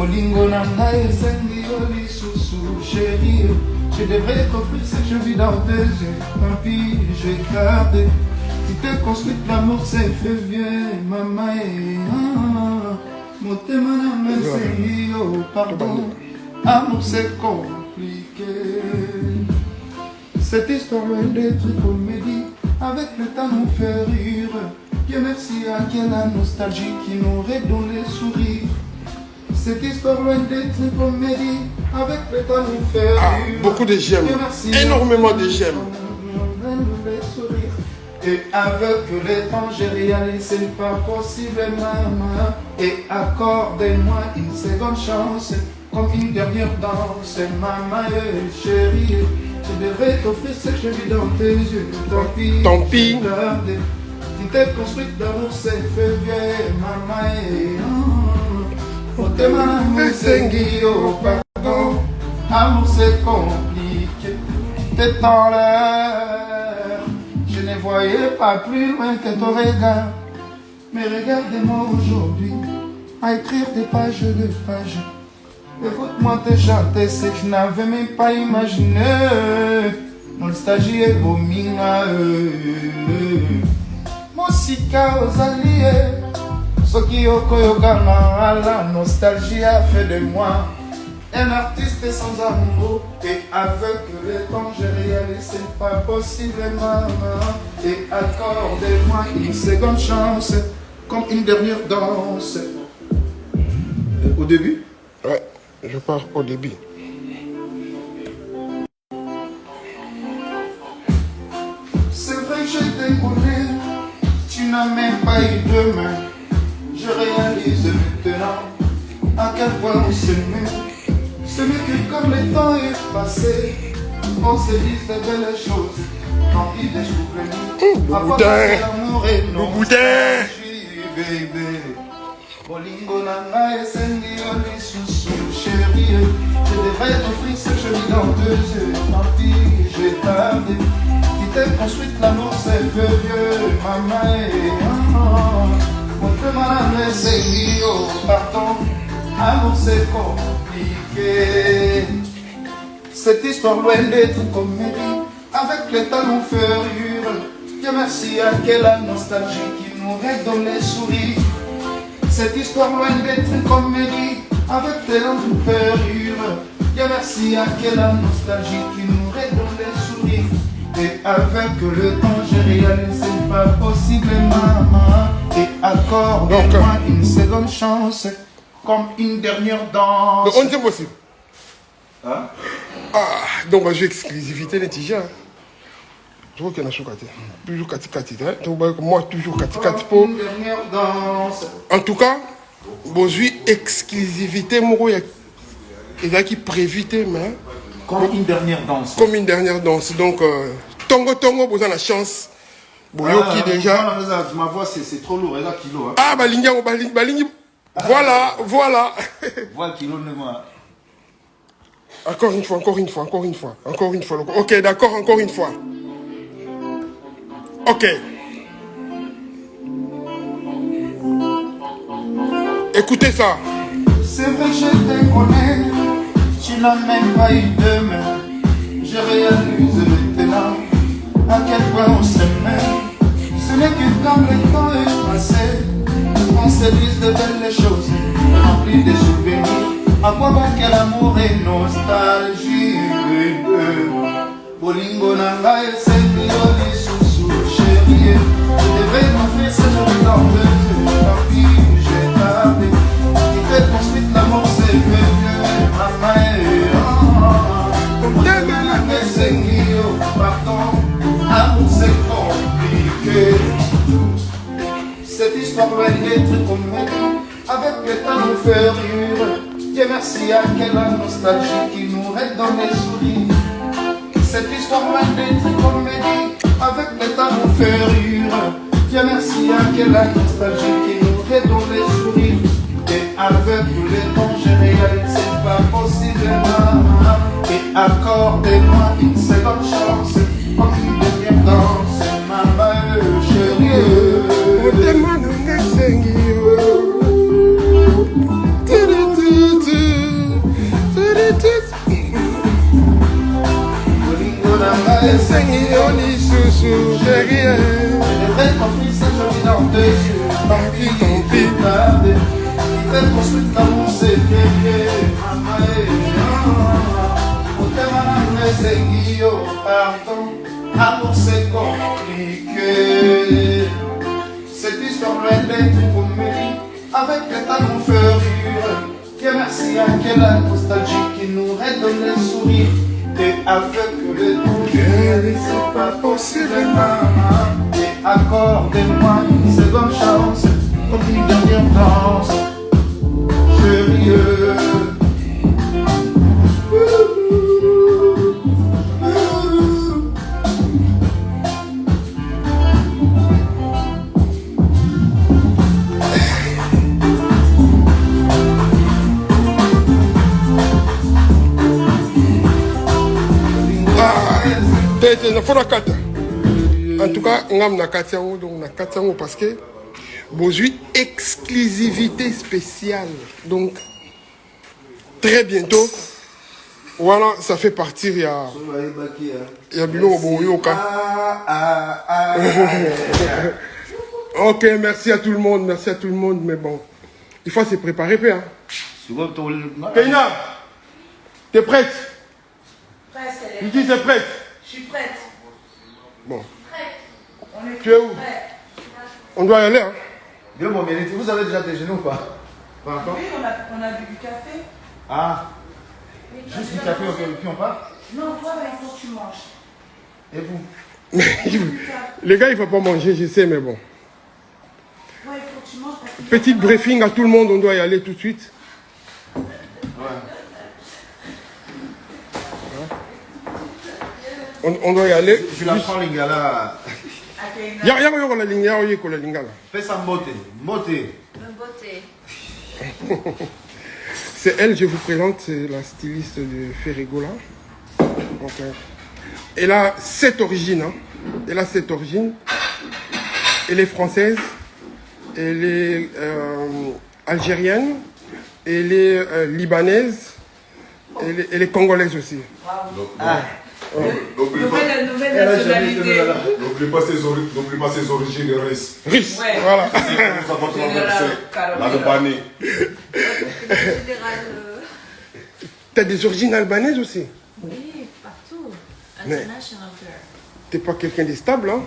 Bolingo nanga esengi oli sousou chérie. Je devrais t'offrir ce que je vis dans tes yeux. Tant pis, je vais garder. Si t'es construit l'amour, c'est fait vieux. Maman mon témoin n'a essayé. Oh pardon, amour c'est compliqué. Cette histoire loin d'être comédie. Avec le temps nous fait rire. Dieu merci à qui la nostalgie qui nous redonne les sourires. Cette histoire loin d'être une comédie, avec le temps nous fait rire. Beaucoup de j'aime, énormément de j'aime. Et avec le temps j'ai réalisé c'est pas possible maman. Et accordez-moi une seconde chance, comme une dernière danse. Maman et chérie, je devrais t'offrir ce que je vis dans tes yeux. Tant pis. Si t'es construite d'amour c'est fait vieux. Maman et pardon, amour c'est compliqué. T'es dans l'air, je ne voyais pas plus loin que ton regard. Mais regardez-moi aujourd'hui, à écrire des pages de pages. Écoute-moi te chanter ce que je n'avais même pas imaginé. Nostalgie et vominga, Mosika aux alliés. Soki okoyokana, la nostalgie a fait de moi un artiste sans amour. Et avec le temps j'ai réalisé c'est pas possible maman. Et accordez-moi une seconde chance, comme une dernière danse. Au début? Ouais, je pars au début. C'est vrai que je t'ai connu, tu n'as même pas eu de main. Je réalise maintenant à quel point on s'aimait. Ce n'est que comme le temps est passé, on se dit de belles choses, remplis de souvenirs. Le boudin, le boudin. Bébé, Bolingo nanga esengi oli sousou chérie. Je devrais t'offrir ce que je vis dans tes yeux. Tant pis, je vais tarder. Si t'es construite l'amour c'est vieux. Maman mon témoin esengi. Oh pardon, amour c'est compliqué. Cette histoire loin d'être une comédie, avec le temps nous fait rire. Dieu merci à quelle nostalgie qui nous redonne les sourires. Cette histoire loin d'être une comédie, avec le temps nous fait rire. Dieu merci à quelle nostalgie qui nous redonne les sourires. Et avec le temps j'ai réalisé c'est pas possible maman. Et accorde-moi une seconde chance, comme une dernière danse. Donc on dit possible. Hein? Donc j'ai exclusivité les tiges. Je vois qu'il y en a chocolat. Toujours kati. Moi toujours kati pour. Une dernière danse. En tout cas, j'ai exclusivité moro il a qui prévité mais Comme une dernière danse. comme une dernière danse. Donc tongo vous avez la chance. Qui déjà. Ma voix c'est trop lourd, regarde kilo. Hein. Ah balingi. Voilà. Voilà kilo de moi. Encore une fois. Ok, d'accord, encore une fois. Ok. Écoutez ça. C'est vrai que je te connais, tu n'as même pas eu de main. Je réalise maintenant à quel point on s'aimait. Ce n'est que quand le temps est passé, on se dit de belles choses, remplies de souvenirs. À quoi bon quel amour et nostalgie, bébé. Bolingo nanga esengi oli sousou chérie. Je devrais m'offrir ce jour dans le yeux. Tant pis, j'ai tardé. Qui fait construite l'amour c'est vieux. Maman Bolingo nanga esengi pardon. Amour c'est compliqué. Cette histoire va être comédie. Avec le temps nous fait rire. Dieu merci à quelle nostalgie qui nous redonne les sourires. Cette histoire va d'être une comédie, avec le temps nous fait rire. Dieu merci à quelle nostalgie qui nous redonne les sourires. Et avec le temps j'ai réalisé c'est pas possible maman. Et accordez-moi une seconde chance, comme une dernière danse. Maman chérie. esengi yo lisusu chérie. Je devrais t'offrir cette jolie dans 2 yeux. Tant pis, j'ai tardé. Il fait construire l'amour, c'est bien. Pardon, amour c'est compliqué. Cette histoire doit être promenée avec les talons ferrures. Que merci à quelle nostalgie qui nous redonne le sourire. Et avec le toucher, c'est pas possible, maman. Et accorde-moi une seconde chance, comme une dernière danse. Chérie. En tout cas, ngam na katiango donc na katiango parce que bozui exclusivité spéciale. Donc très bientôt, voilà, ça fait partir il y a bilo boyoka. Ok, merci à tout le monde, mais bon, il faut se préparer, hein. Keina, t'es prête? Presque. Il dit c'est prête. Je suis prête. Bon. Prête. Tu es où? On doit y aller, hein? Vous avez déjà déjeuné ou pas? Pas encore? Oui, on a bu du café. Ah, juste du café au pied, on part? Non, toi, il faut que tu manges. Et vous? Les gars, il ne faut pas manger, je sais, mais bon. Ouais, il faut que tu manges parce que... Petite briefing à tout le monde, on doit y aller tout de suite. On doit y aller. Je la prends, Lingala. Fais ça beauté. Beauté. C'est elle, je vous présente, c'est la styliste de Ferrigola. Donc, elle a 7 origines. Hein. Elle a 7 origines. Elle est française. Elle est algérienne. Elle est libanaise. Elle est congolaise aussi. Wow. Nouvelle nationalité. N'oublie pas ses origines russes. Russe, Ouais. voilà. L'Albanie. T'as des origines albanaises aussi. Oui, partout. Mais- International girl. T'es pas quelqu'un de stable, hein?